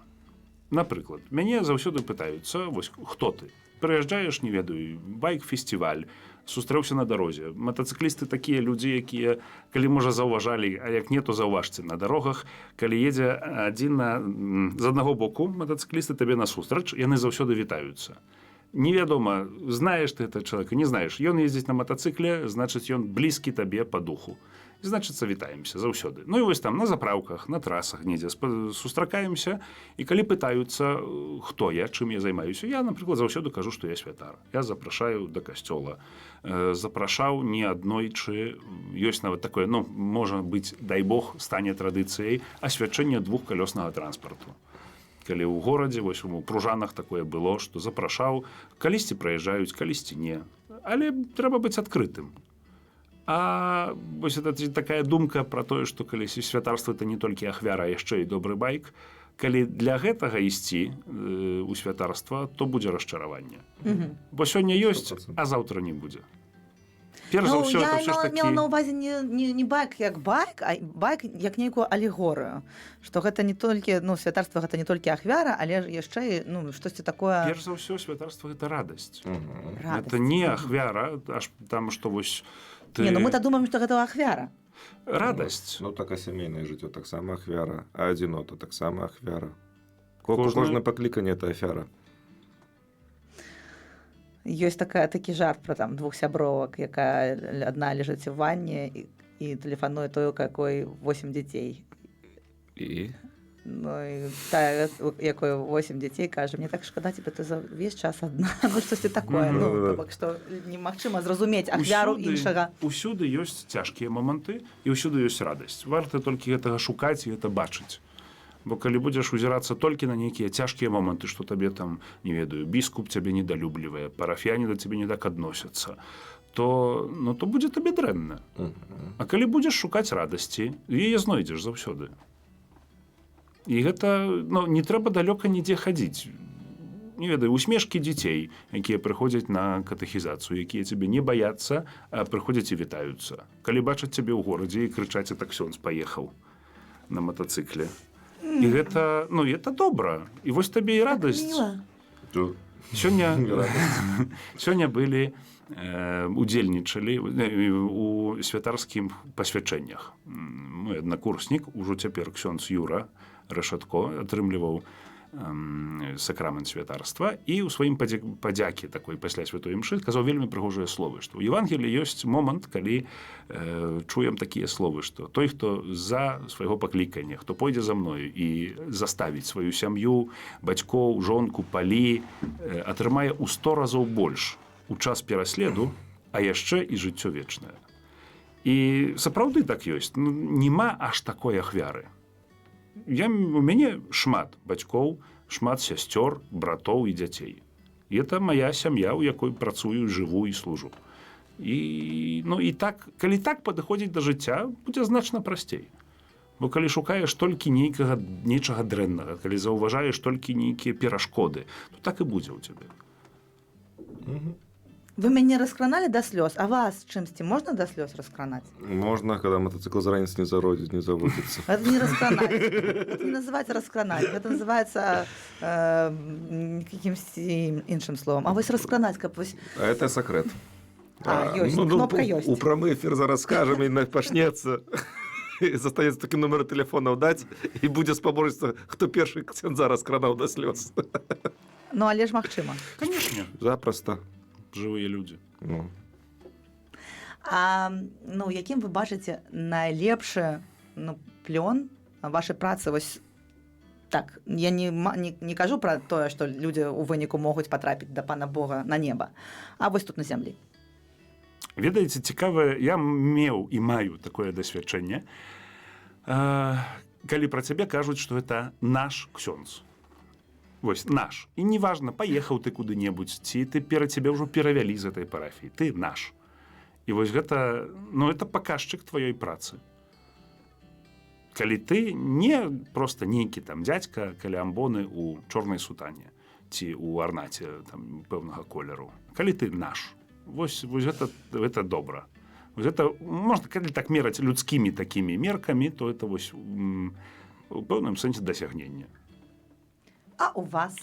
Напрыклад, мяне заўсёды пытаюцца, вось хто ты? Прыязджаеш, не ведаю, байк-фестываль, сустрэўся на дарозе. Матацыклісты такія людзі, якія, калі можа заўважалі, а як не, то заўважце на дарогах, калі едзе адзін з аднаго боку, матацыклісты табе насустрач, яны заўсёды вітаюцца. Невядома, знаеш ты гэта чалавека, не знаеш. Ён ездзіць на матацыкле, значыць, ён блізкі табе па духу. І, значыцца, вітаемся заўсёды. Ну і вось там на запраўках, на трасах недзе сустракаемся, і калі пытаюцца, хто я, чым я займаюся, я, напрыклад, заўсёды кажу, што я святар. Я запрашаю да касцёла. Запрашаў не аднойчы, ёсць нават такое, ну, можа быць, дай Бог, стане традыцыяй, асвячэнне двухкалёснага транспарту. Калі ў горадзе, вось у Пружанах такое было, што запрашаў, калісьці праязджаюць, калісьці не. Але трэба быць адкрытым. А вось это такая думка пра тое, што калісьці святарства это не толькі ахвяра, а яшчэ і добры байк. Калі для гэтага ісці у святарства, то будзе расчараванне. Бо сёння ёсць, а заўтра не будзе. Перш за ўсё, это ўсё ж такі... Я мела на ўвазе не байк як байк, а байк як нейкую алегорыю. Што гэта не толькі, ну, святарства гэта не толькі ахвяра, але яшчэ і, ну, штосьці такое... Перш за ўсё, святарства гэта радасць. Радасць. Это не ахвяра, аж там, што вось... Не, ну мы-то думаем, што гэта ахвяра. Радасць. Ну, так, а сямейнае жыццё таксама ахвяра, а адзінота таксама ахвяра. Кожнае пакліканне – это ахвяра. Ёсць такі жарт пра там двух сябровак, якая адна ляжыць у ванне і тэлефануе той, у какой 8 дзяцей. І? Ну, і та, у якої 8 дзяцей, кажа, мне так шкада тебе, ты за весь час адна. Ну, штосьці такое. Ну, Ну, да. то бок, што немагчыма зразумець ахвяру іншага. Усюды ёсць цяжкія моманты і ўсюды ёсць радасць. Варта толькі гэтага шукаць і гэта бачыць. Бо калі будзеш узірацца толькі на нейкія цяжкія моманты, што табе там, не ведаю, біскуп цябе недалюблівае, парафіяне да цябе не так адносяцца, то будзе табе дрэнна. А калі будзеш шукаць радасці, яе знойдзеш заўсёды. І гэта, не трэба далёка нідзе хадзіць. Не ведаю, усмешкі дзяцей, якія прыходзяць на катэхізацыю, якія цябе не баяцца, а прыходзяць і вітаюцца. Калі бачаць цябе ў горадзе і крычаць, а так ксёндз паехаў на матацыкле. І гэта, это добра. І вось табе і радасць. Сёння былі удзельнічалі у святарскім пасвячэннях. Мой аднакурснік, ужо цяпер ксёндз Юра Рашатко, атрымліваў сакрамент святарства і ў сваім падзякі такой пасля святой імшы казаў вельмі прыгожыя словы, што ў Евангеліі ёсць момант, калі чуем такія словы, што той, хто за свайго паклікання, хто пойдзе за мною і заставіць сваю сям'ю, бацькоў, жонку, палі, атрымае ў 100 разоў больш у час пераследу, а яшчэ і жыццё вечнае. І сапраўды так ёсць. Нема аж такой ахвяры. У мяне шмат бацькоў, шмат сясцёр, братоў і дзяцей. І это моя сям'я, у якой працую, жыву і служу. І так, калі так падыходзіць да жыцця, будзе значна прасцей. Бо калі шукаеш толькі нечага дрэннага, калі заўважаеш толькі нейкія перашкоды, то так і будзе ў цябе. Вы мяне раскраналі да слёз, а вас чымсьці можна да слёз раскранаць? Можна, калі матацыкл заранец не заводзіцца. Гэта не раскранаць. Гэта не называецца раскранаць. Гэта называецца каким-то іншым словом. А вось раскранаць, каб вось... А это секрет. Ёсць, кнопка ёсць. У прамы эфір зараз скажам, і пачнецца. І застанецца такі нумары тэлефонаў даць, і будзе спаборніцтва, хто першы ксяндза раскранаў да слёз. Ну, але ж магчыма. Канешне. Запросто. Жывыя людзі. Якім вы бачыце найлепшы плён вашай працы? Вось так, я не кажу пра тое, што людзі ў выніку могуць патрапіць да Пана Бога на неба, а вось тут на зямлі. Ведаеце, цікавае, я меў і маю такое дасвядчэнне, калі пра цябе кажуць, што гэта наш ксёндз. Вось, наш. І неважна, паехаў ты куды-небудзь, ці ты цябе ўжо перавялі з гэтай парафіі. Ты наш. І вось гэта, это паказчык тваёй працы. Калі ты не проста нейкі там дзядзька каля амбоны ў чорнай сутане ці ў арнаце там пэўнага колеру. Калі ты наш. Вось гэта добра. Вось гэта, можна, калі так мераць людскімі такімі меркамі, то это вось у пэўным сэнсе дасягнення. А у вас?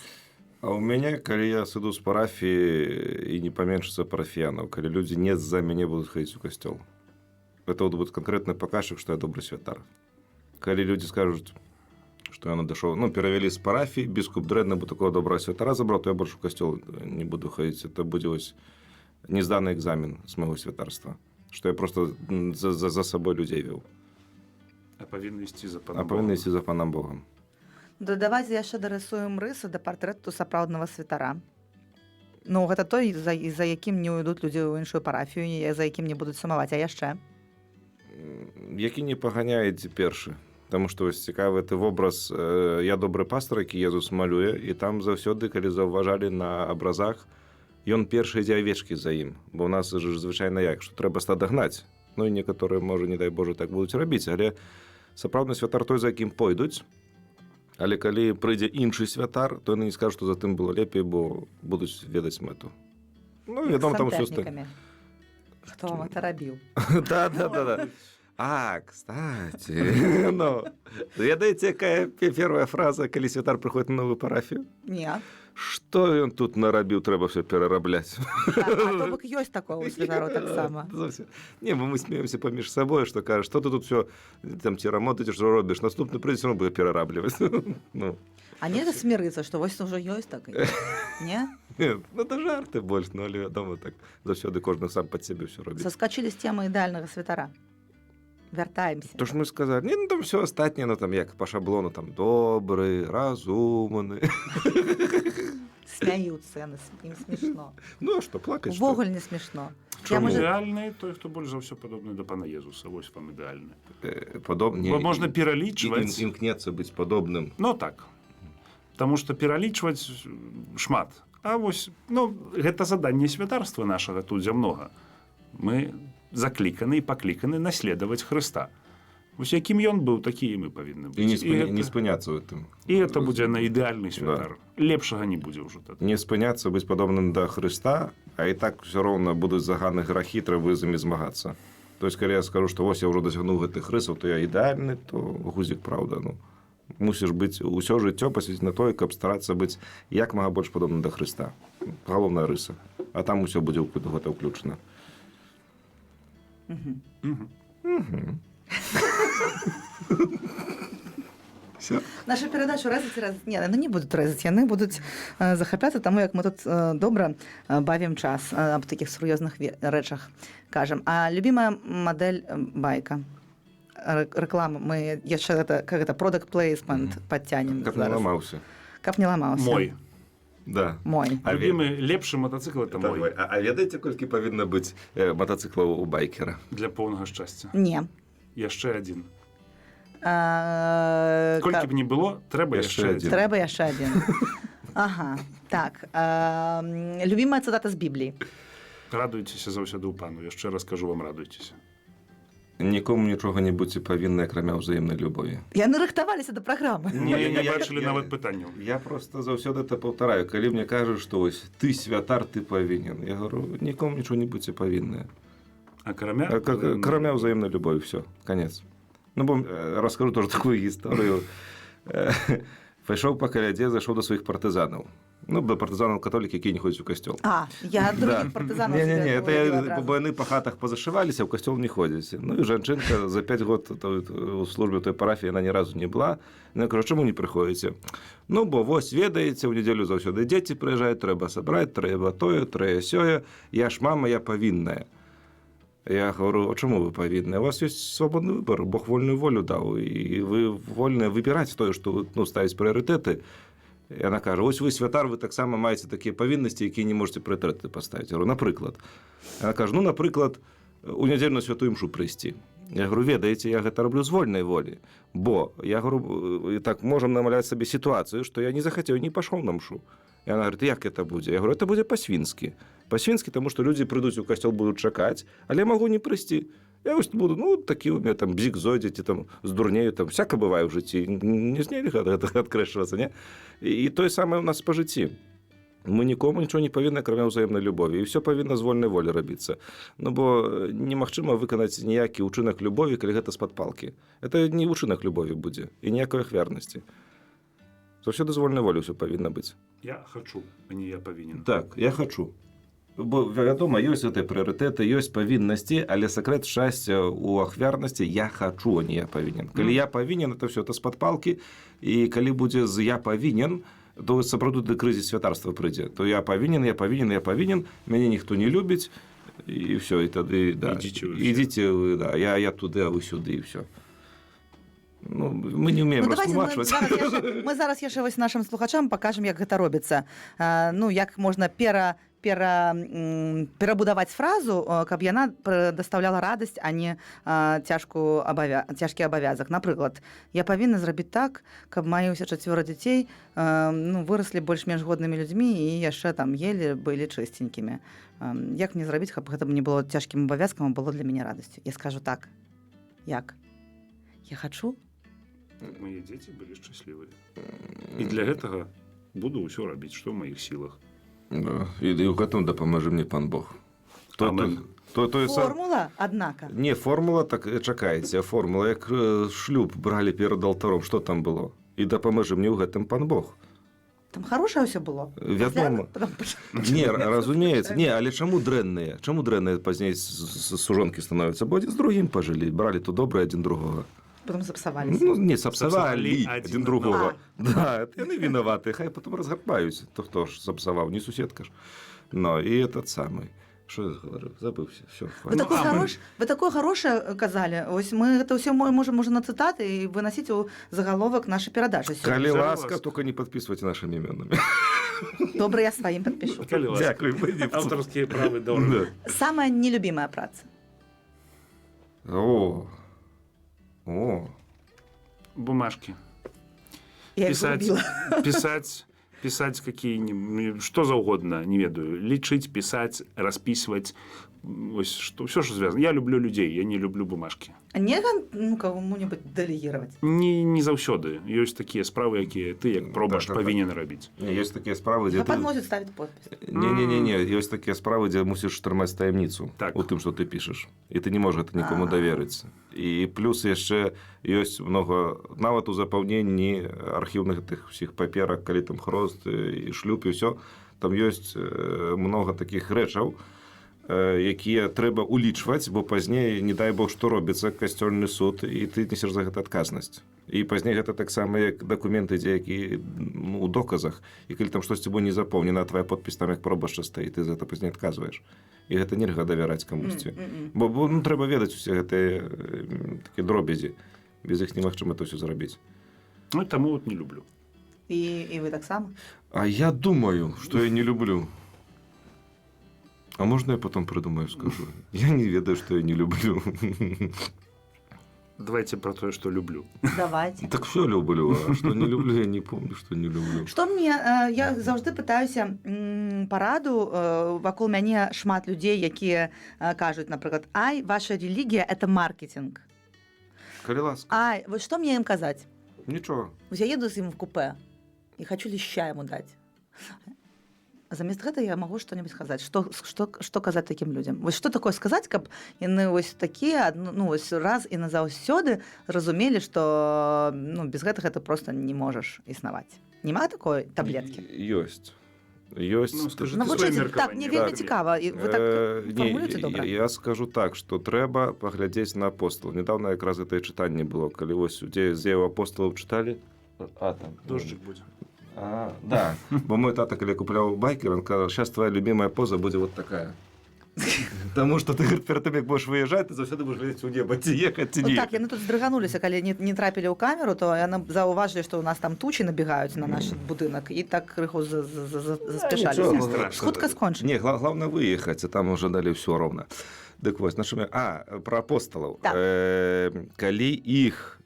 А у мяне, калі я сыду з парафіі і не паменшыцца парафіянаў, калі людзі не з-за мяне будуць хадзіць у касцёл. Это будзе канкрэтны паказчык, што я добры святар. Калі людзі скажуць, што я надышоў, перавялі з парафіі, біскуп дрэнна, бо такого добрага святара забраў, то я больш у касцёл не буду хадзіць. Это будзе вось незданы экзамен з майго святарства, што я проста за сабой людзей вёў. А павінны ісці за Панам Богам. Давайте яшчэ дарысуем рысы да партрэту сапраўднага святара. Гэта той, за якім не ўйдуць людзі ў іншую парафію, за якім не будуць сумаваць, а яшчэ? Які не паганяецца першы. Таму што вось цікавы ты вобраз, я добры пастар, які Езус малюе, і там заўсёды, калі заўважалі на абразах, ён першы ідзе авечкі за ім. Бо ў нас ж звычайна як, што трэба стада гнаць. І некаторыя, можа, не дай Божа, так будуць рабіць, але сапраўдны святар той, за якім пойдуць. Але калі прыйдзе іншы святар, то яны не скажуць, што за тым было лепей, бо будуць ведаць мэту. Вядома, там усё стане. Хто вам гэта рабіў? Да. Кстати. Ведаеце, якая першая фраза, калі святар прыходзіць на новую парафію? Не. Што ён тут нарабіў, трэба все перарабляць. А то бок ёсць такое ў святару таксама. Не, мы смеемся паміж сабой, што кажа, што ты тут все там ці рамонт, ці што робіш, наступны прыйдзе, он будзе перарабліваць. А не смірыцца, што вось ўжо ёсць так? Не? Не, это жарты больш, але вядома так заўсёды кожны сам пад сябе ўсё робіць. Саскачылі з тэмы ідэальнага святара. Вяртаемся. То ж мы сказали, не, ну там все астатняе, ну там як по шаблону, там добры, разумны. Смяюцца яны, ім смешно. Ну, а што, плакаць, што? Увогуле не смешно. Чому можа- ідэальны той, хто больш за ўсё падобны да пана Езуса. Вось вам ідэальны. Падобне. Бо можна пералічваць. Імкнецца быць падобным. Ну так. Таму што пералічваць шмат. А вось, ну, гэта заданне святарства нашага тут зямнога. Мы закліканы і пакліканы наследаваць Хрыста. Вось якім ён быў, такі і мы павінны быць. І не спыняцца ў гэтым. І гэта будзе на ідэальны святар. Лепшага не будзе ўжо тады. Не спыняцца, быць падобным да Хрыста, а і так все роўна будуць заганы грахі, трэба з імі змагацца. То есть, калі я скажу, што вось я ўжо дасягнуў гэтых рысаў, то я ідэальны, то гузік, праўда, ну. Мусіш быць усё жыццё пасвяціць на тое, каб старацца быць як мага больш падобным да Хрыста. Галоўная рыса. А там усё будзе гэта ўключана. Все. Нашу перадачу рэзаць. Не, яны не будуць рэзаць, яны будуць захапляцца таму, як мы тут добра бавім час аб такіх сур'ёзных рэчах кажам. А любімая мадэль байка? Рэклама. Мы яшчэ гэта product placement падцянем. Каб не ламаўся. Каб не ламаўся. Мой. Да. Мой. Любімы лепшы матацыкл это мой. А ведаеце, колькі павінна быць матацыклаў у байкера? Для поўнага шчасця. Не. Яшчэ адзін. Колькі б не было, трэба яшчэ адзін. Трэба яшчэ адзін. Ага. Так. Любімая цытата з Бібліі. Радуйцеся заўсёды ў пану. Яшчэ раз кажу вам, радуйцеся. Нікому нічога не будьце павінны, акрамя ўзаемнай любові. Яны рыхтаваліся да праграмы. Не бачылі нават пытанняў. Я просто заўсёды это паўтараю. Калі мне кажуць, што вось ты святар, ты павінен. Я говорю, нікому нічого не будьце павінны. Акрамя ўзаемнай любові, все, конец. Ну, бо раскажу тоже такую гісторыю. Пайшоў па калядзе, зайшоў да сваіх партызанаў. Ну, да партызанаў католікі, які не ходзяць у касцёл. А, я других партызанаў. Не, бо яны па хатах пазашываліся, ў касцёл не ходзяць. Ну, і жанчынка за 5 год у службе той парафіі яна ні разу не была. Яна кажа, чаму не прыходзіце? Ну, бо вось, ведаеце, у нядзелю заўсёды дзеці прыязджаюць, трэба сабраць, трэба тое, сёе. Я ж мама, я павінная. Я говорю, а чаму вы павінны? У вас ёсць свабодны выбар, Бог вольную волю даў, і вы вольныя выбіраць тое, што ставіць прыярытэты. Яна кажа, ось вы святар, вы таксама маеце такія павіннасці, якія не можете прыярытэты паставіць. Я говорю, напрыклад. Яна кажа, ну, напрыклад, у нядзелю на святую імшу прыйсці. Я говорю, ведаеце, я гэта раблю з вольнай волі. Бо, я говорю, так можам намаляць сабе сітуацыю, што я не захацеў, не пашоў на мшу. І яна говорит, як это будзе? Я говорю, это будзе па-свінскі. Па-свінскі, таму што людзі прыйдуць у касцёл, будуць чакаць, але магу не прыйсці. Я вось буду, ну, такі у меня там бзік зойдзе, ці там здурнею, там всяка бывае ў жыцці. Не знелі гэтага адкрэшвацца, не? І тое самае ў нас па жыцці. Мы нікому нічого не павінны, акрамя ўзаемнай любові. І ўсё павінна з вольнай волі рабіцца. Ну, бо немагчыма выканаць ніякі ўчынак любові, калі гэта з-пад палкі. Это не ўчынак любові будзе, і ніякай ахвярнасці. Заўсёды з вольнай волі ўсё павінна быць. Я хачу, а не я павінен. Так, я хачу. Бо, вядома, ёсць гэтыя прыярытэты, ёсць павіннасці, але сакрэт шчасця ў ахвярнасці я хачу, а не я павінен. Калі я павінен, это все это з-пад палкі, і калі будзе з я павінен, то сапраўды крызіс святарства прыйдзе. То я павінен, мяне ніхто не любіць, і все, і тады, да. Ідзіце вы, да, я туды, а вы сюды, і все. Ну, мы не умеем растлумачваць. Мы зараз яшчэ вось нашым слухачам пакажам, як гэта робіцца. Ну, як можна перабудаваць фразу, каб яна даставляла радасць, а не цяжкі абавязак. Напрыклад, я павінна зрабіць так, каб мае ўсе 4 дзяцей выраслі больш-менш годнымі людзьмі і яшчэ там елі, былі чыстенькімі. Як мне зрабіць, каб гэта не было цяжкім абавязкам, а было для мяне радасцю? Я скажу так. Як? Я хачу? Мае дзеці былі шчаслівыя. І для гэтага буду ўсё рабіць, што ў маіх сілах. Да. І ў гэтым дапаможа мне пан Бог. Формула, однако. Не, формула, так чакаеце, формула, як шлюб бралі перад алтаром, што там было? І дапаможа мне ў гэтым пан Бог. Там хорошее ўсё было. Вядома. Не, разумеецца. Не, але чаму дрэнныя? Чаму дрэнныя пазней сужонкі становяцца? Бо адзін з другім пажылі, бралі то добрае адзін другога. Потом сапсаваліся. Ну, не, сапсавалі адзін другога. Да, яны вінаваты, хай потом разгарбаюць. То хто ж сапсаваў, не суседка ж. Ну, і этот самый. Что я говорю? Забылся. Все. Вы такое хорошее казали. Ось мы это все можем уже на цитаты и выносить у заголовок нашей передачи. Коли ласка, только не подписывайте нашими именами. Добре, я своим подпишу. Дякую. Авторские правы дорого. Самая нелюбимая праца. О. Бумажки. Я их Писать, любила. писать какие-нибудь, что за угодно, не ведаю, лечить, писать, расписывать, все, что связано. Я люблю людей, я не люблю бумажки. Не кому-нибудь делегировать. Не заўсёды. Ёсць такія справы, якія ты, як пробаш, павінен рабіць. Ёсць такія справы, дзе На подносе ставить подпись. Не, ёсць такія справы, дзе мусіш трымаць таямніцу Так. у тым, што ты пішаш. І ты не можаш гэта нікому даверыць. І плюс яшчэ ёсць многа, нават у запаўненні архіўных тых усіх паперак, калі там хрост і шлюб і ўсё, там ёсць многа такіх рэчаў, якія трэба улічваць, бо пазней, не дай бог, што робіцца касцёльны суд, і ты несеш за гэта адказнасць. І пазней гэта таксама як дакументы, дзе які у доказах, і калі там штосьці бо не запоўнена, твая подпіс там як пробашча стаіць, ты за гэта пазней адказваеш. І гэта нельга давяраць камусьці. Бо трэба ведаць усе гэтыя такія дробязі. Без іх немагчыма это ўсё зрабіць. Ну, таму вот не люблю. И вы так само? А я думаю, што я не люблю. А можно я потом придумаю, скажу? Я не ведаю, что я не люблю. Давайте про то, что люблю. Давайте. Так все люблю, а что не люблю, я не помню, что не люблю. Што мне, я заўжды пытаюся параду, вакол мяне шмат людзей, якія кажуць, напрыклад, ай, ваша рэлігія – это маркетинг. Калі ласка. Ай, вот што мне ім казаць? Нічого. Я еду з ім в купе і хочу ліща яму даць. Замест гэта я магу што-небудзь сказаць. Што казаць такім людзям? Вось што такое сказаць, каб яны вось такія, ну, вось раз і назаўсёды разумелі, што без гэтага ты проста не можаш існаваць. Нема такой таблеткі? Ёсць. Навучыце, так, мне вельмі цікава. Вы так фармулюеце добра? Я скажу так, што трэба паглядзець на апостолаў. Недавно якраз гэтае чытанне было, калі вось дзеяў апосталаў чыталі. Там Дождик будзе. Да, бо мой тата, калі купляў байкер, он казаў, сейчас твоя любимая поза будзе вот такая. Таму што ты перад тым, як будзеш выязджаць, ты заўсёды будзеш глядзець у неба, ці ехаць, ці не. Так, яны тут здрыгануліся, калі не трапілі ў камеру, то яны заўважылі, што ў нас там тучы набегаюць на наш будынак, і так крыху заспяшаліся. Хутка скончылі. Не, главное выехаць, а там уже далі ўсё роўна. Дык вось, пра апосталаў. Калі іх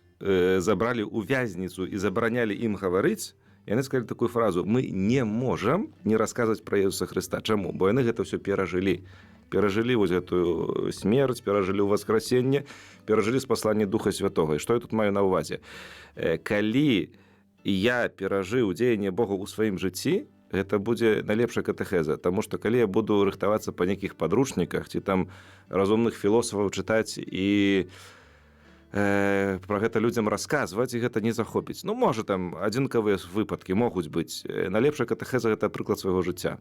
забралі ў вязніцу і забаранялі ім гаварыць, яны сказалі такую фразу: мы не можам не расказваць пра Ісуса Хрыста. Чаму? Бо яны гэта ўсё перажылі. Перажылі вось гэтую смерць, перажылі ўваскрасенне, перажылі спасланне Духа Святога. І што я тут маю на ўвазе? Калі я перажыў дзеянне Бога ў сваім жыцці, гэта будзе найлепшая катэхеза. Таму што калі я буду рыхтавацца па нейкіх падручніках, ці там разумных філосафаў чытаць і пра гэта людзям расказваць, і гэта не захопіць. Ну, можа, там адзінкавыя выпадкі могуць быць. Найлепшая катэхеза – гэта прыклад свайго жыцця.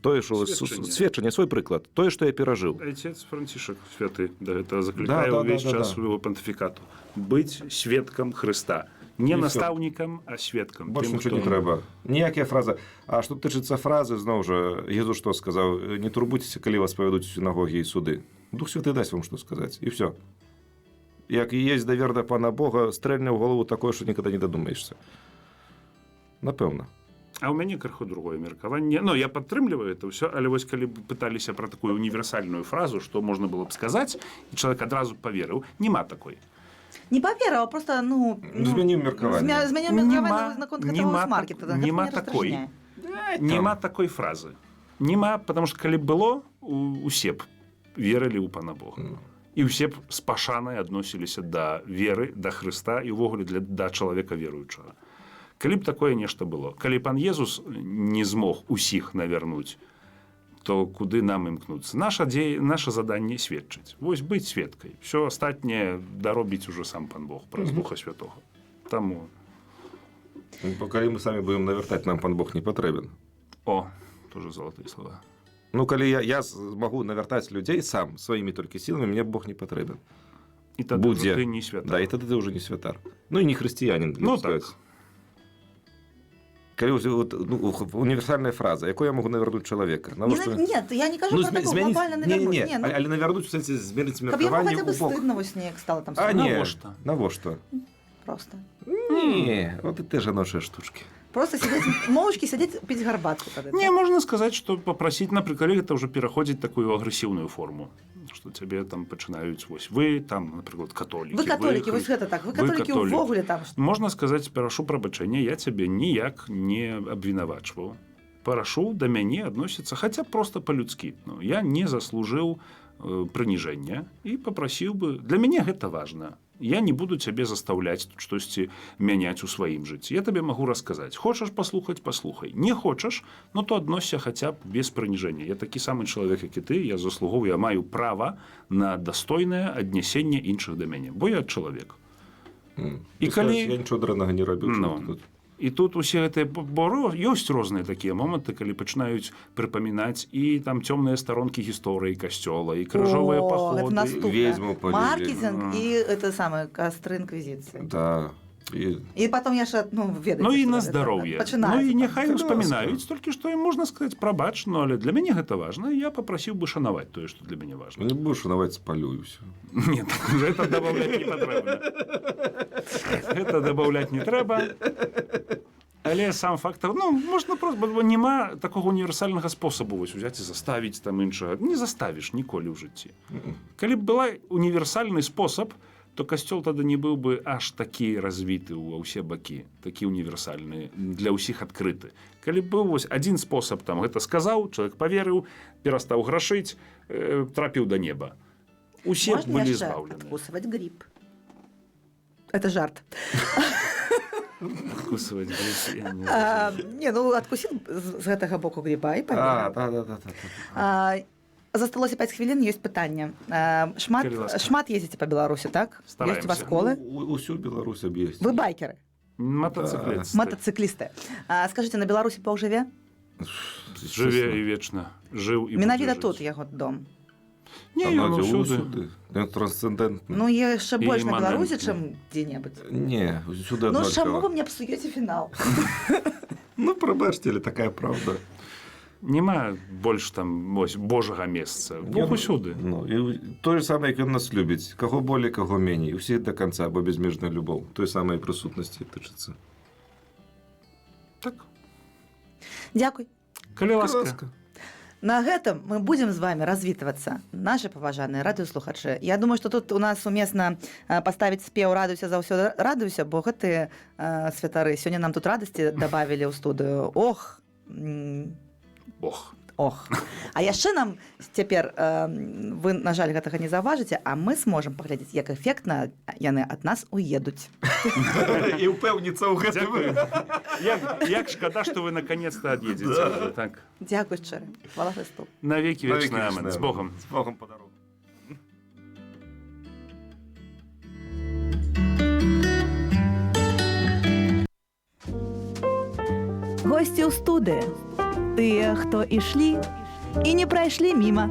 Тое, што сведчанне, свой прыклад, тое, што я перажыў. Отец Францішак святы да гэта заклікае ўвесь час свайго пантыфікату. Быць сведкам Хрыста. Не настаўнікам, а сведкам. Больш нічого не трэба. Ніякія фразы. А што тычыцца фразы, зноў жа, Езус што сказаў? Не турбуйцеся, калі вас павядуць у сінагогі і суды. Дух Святы дасць вам што сказаць, і ўсё. Як і есть давер да Пана Бога, стрэльне ў голову такое, што нікада не дадумаешся. Напэўна. А ў мяне крыху другое меркаванне. Ну, я падтрымліваю это ўсё, але вось калі б пыталіся пра такую універсальную фразу, што можна было б сказаць, і чалавек адразу паверыў, няма такой. Не паверыў, а проста, змяніў меркаванне. Змяніў меркаванне наконт гэтага маркета. Няма такой. Няма такой фразы. Няма, потому што калі было, усе б верылі ў Пана Бога. І ўсе б з пашанай адносіліся да веры, да Хрыста і ўвогуле да чалавека веруючага. Калі б такое нешта было, калі пан Езус не змог усіх навярнуць, то куды нам імкнуцца? Наша заданне сведчыць. Вось быць сведкай. Всё астатняе даробіць ужо сам пан Бог праз Духа Святога. Таму калі мы самі будзем навяртаць, нам пан Бог не патрэбен. О, тоже золотыя слова. Ну, калі я магу навяртаць людзей сам, сваімі толькі сіламі, мне Бог не патрэбен. І тады ты не святар. Да, і тады ты ўжо не святар. Ну, і не хрысціянін. Ну, так. Універсальная фраза, якую я могу навярнуць чалавека? Нет, я не кажу про такое глобально навярнуць. Але навярнуць, в сэнсе, змерыць Каб яму меркаванне хаця бы ў бок. стыдна вось неяк стала там. А, не, Навошта? навошта? Просто. Не, вот это жаночыя штучки. Просто сидеть, моўчкі сядзець, піць гарбатку тады. Не, можно сказать, что попросить, например, это уже переходит в такую агрессивную форму. Что тебе там пачинаюць, вось, вы там, например, католики. Вы католики, вось гэта так, вы католики увогуле там. Можно сказать, прошу прабачэння, я цябе ніяк не абвінавачваў. Прашу, да мяне адносіцца, хаця просто по-людскі. Ну, я не заслужыў прыніжэння і попрасіў бы, для мяне гэта важна. Я не буду цябе заставляць тут штосьці мяняць у сваім жыцці. Я табе магу расказаць. Хочаш паслухаць, паслухай. Не хочаш, ну то адносься хаця б без прыніжэння. Я такі самы чалавек, як і ты, я заслугоўваю, я маю права на дастойнае аднясенне іншых да мяне, бо я чалавек. І калі... Я нічого дрэннага не рабіў. Ну, і тут усе гэтыя, бо ёсць розныя такія моманты, калі пачынаюць прыпамінаць і там цёмныя старонкі гісторыі касцёла, і крыжовыя паходы. Ведьму палілі. Маркетинг і это самае, кастры інквізіцыі. Да. І потом я ж, ну, ведаеце. Ну і на здароўе. Ну і няхай там. успамінаюць, толькі што ім можна сказаць прабач, ну але для мяне гэта важна, і я попрасіў бы шанаваць тое, што для мяне важна. Не буду шанаваць, спалю і ўсё. Нет, гэта дабаўляць не патрэбна. Гэта дабаўляць не трэба. Але сам фактор, ну, можна просто, бо нема такого універсальнага спосабу вось узяць і заставіць там іншага. Не заставіш ніколі ў жыцці. Калі б была універсальны спосаб, то касцёл тады не быў бы аж такі развіты ва ўсе бакі, такі універсальны, для ўсіх адкрыты. Калі б быў вось адзін спосаб, там, гэта сказаў, чалавек паверыў, перастаў грашыць, трапіў да неба. Усе б былі збаўлены. Откусывать гриб. Это жарт. Откусывать гриб, я не не, ну, откусил з гэтага боку гриба і паверыў. Да. Засталося 5 хвілін, ёсць пытанне. Шмат ездзіце па Беларусі, так? Стараемся. Ёсць у вас колы? Усю Беларусь аб'ездзіць. Вы байкеры? Мотоциклисты. Мотоциклисты. Скажите, на Беларусі паўжыве? Жыве і вечна. Жыў і Менавіта тут яго дом. Не, ён усюды. Ён трансцендентны. Ну, яшчэ больш на іманентны. Беларусі, чым дзе-небудзь. Не, усюды Ну, аднолькава. чаму вы мне псуеце фінал? Ну, прабачце, але такая правда. Нема больш там ось божага месца. Бог усюды. Ну, і тое самае, як ён нас любіць. Каго болей, каго меней. Усіх да канца, бо безмежная любоў. Той самай прысутнасці тычыцца. Так. Дзякуй. Калі ласка. На гэтым мы будзем з вами развітвацца, нашы паважаныя радыёслухачы. Я думаю, што тут у нас умесна паставіць спеў «Радуйся, заўсёды радуйся», бо гэтыя святары сёння нам тут радасці дабавілі ў студыю. Ох, Ох. ох. А яшчэ нам цяпер, вы, на жаль, гэтага не заўважыце, а мы сможам паглядзець, як эфектна яны ад нас уедуць. І ўпэўніцца ў гэтым. Як шкада, што вы наконец-то ад'едзеце. Так. Дзякуй шчыра. Хвала Христу. Навекі вечны амен. З Богом. З Богом па дарогу. Госці ў студыі. Тыя, хто ішлі і не прайшлі міма.